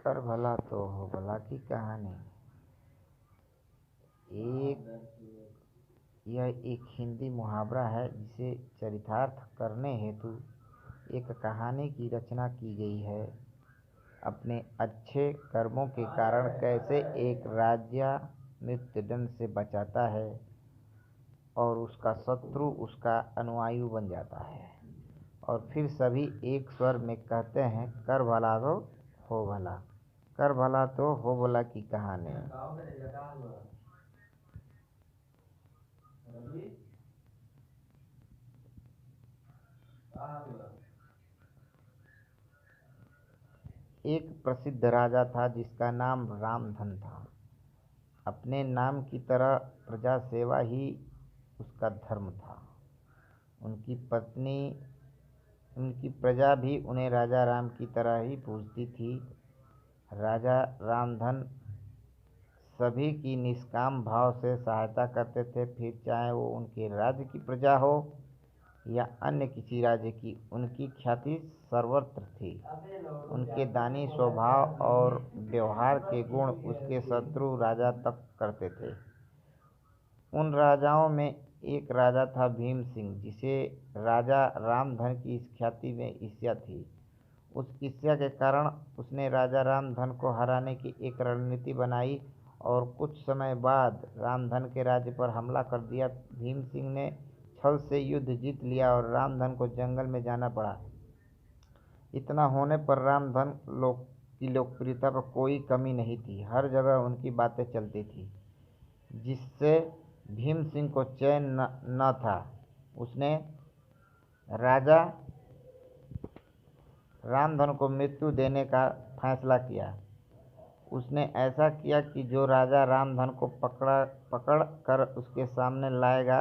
कर भला तो हो भला की कहानी। यह एक हिंदी मुहावरा है जिसे चरितार्थ करने हेतु एक कहानी की रचना की गई है। अपने अच्छे कर्मों के कारण कैसे एक राजा मृत्युदंड से बचाता है और उसका शत्रु उसका अनुयायी बन जाता है, और फिर सभी एक स्वर में कहते हैं कर भला तो हो भला। कर भला तो हो भला की कहानी। एक प्रसिद्ध राजा था जिसका नाम रामधन था। अपने नाम की तरह प्रजा सेवा ही उसका धर्म था। उनकी पत्नी उनकी प्रजा भी उन्हें राजा राम की तरह ही पूजती थी। राजा रामधन सभी की निष्काम भाव से सहायता करते थे, फिर चाहे वो उनके राज्य की प्रजा हो या अन्य किसी राज्य की। उनकी ख्याति सर्वत्र थी। उनके दानी स्वभाव और व्यवहार के गुण उसके शत्रु राजा तक करते थे। उन राजाओं में एक राजा था भीम सिंह, जिसे राजा रामधन की इस ख्याति में ईर्ष्या थी। उस ईर्ष्या के कारण उसने राजा रामधन को हराने की एक रणनीति बनाई और कुछ समय बाद रामधन के राज्य पर हमला कर दिया। भीम सिंह ने छल से युद्ध जीत लिया और रामधन को जंगल में जाना पड़ा। इतना होने पर रामधन की लोकप्रियता पर कोई कमी नहीं थी। हर जगह उनकी बातें चलती थी, जिससे भीम सिंह को चैन न था। उसने राजा रामधन को मृत्यु देने का फैसला किया। उसने ऐसा किया कि जो राजा रामधन को पकड़ कर उसके सामने लाएगा,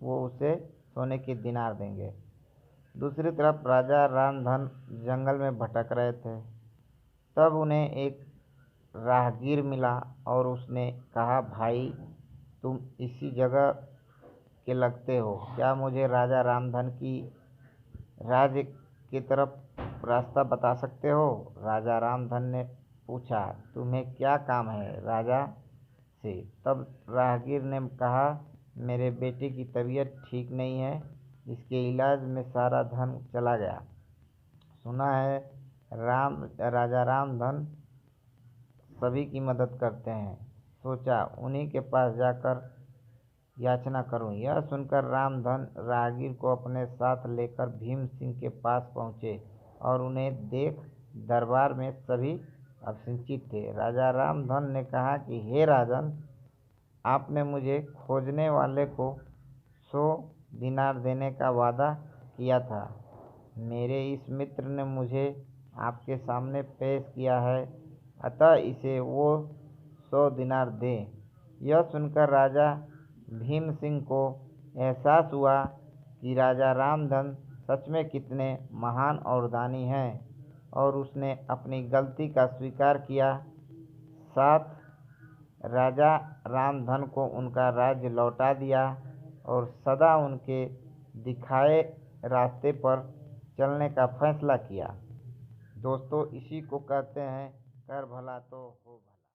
वो उसे सोने के दिनार देंगे। दूसरी तरफ राजा रामधन जंगल में भटक रहे थे। तब उन्हें एक राहगीर मिला और उसने कहा, भाई तुम इसी जगह के लगते हो, क्या मुझे राजा रामधन की राज्य की तरफ रास्ता बता सकते हो? राजा रामधन ने पूछा, तुम्हें क्या काम है राजा से? तब राहगीर ने कहा, मेरे बेटे की तबीयत ठीक नहीं है, जिसके इलाज में सारा धन चला गया। सुना है राजा रामधन सभी की मदद करते हैं, सोचा उन्हीं के पास जाकर याचना करूं। यह सुनकर रामधन राहगीर को अपने साथ लेकर भीम सिंह के पास पहुँचे और उन्हें देख दरबार में सभी अभिषिंचित थे। राजा रामधन ने कहा कि हे राजन, आपने मुझे खोजने वाले को 100 दिनार देने का वादा किया था। मेरे इस मित्र ने मुझे आपके सामने पेश किया है, अतः इसे वो 100 दिनार दे। यह सुनकर राजा भीम सिंह को एहसास हुआ कि राजा रामधन सच में कितने महान और दानी हैं, और उसने अपनी गलती का स्वीकार किया। साथ राजा रामधन को उनका राज्य लौटा दिया और सदा उनके दिखाए रास्ते पर चलने का फैसला किया। दोस्तों, इसी को कहते हैं कर भला तो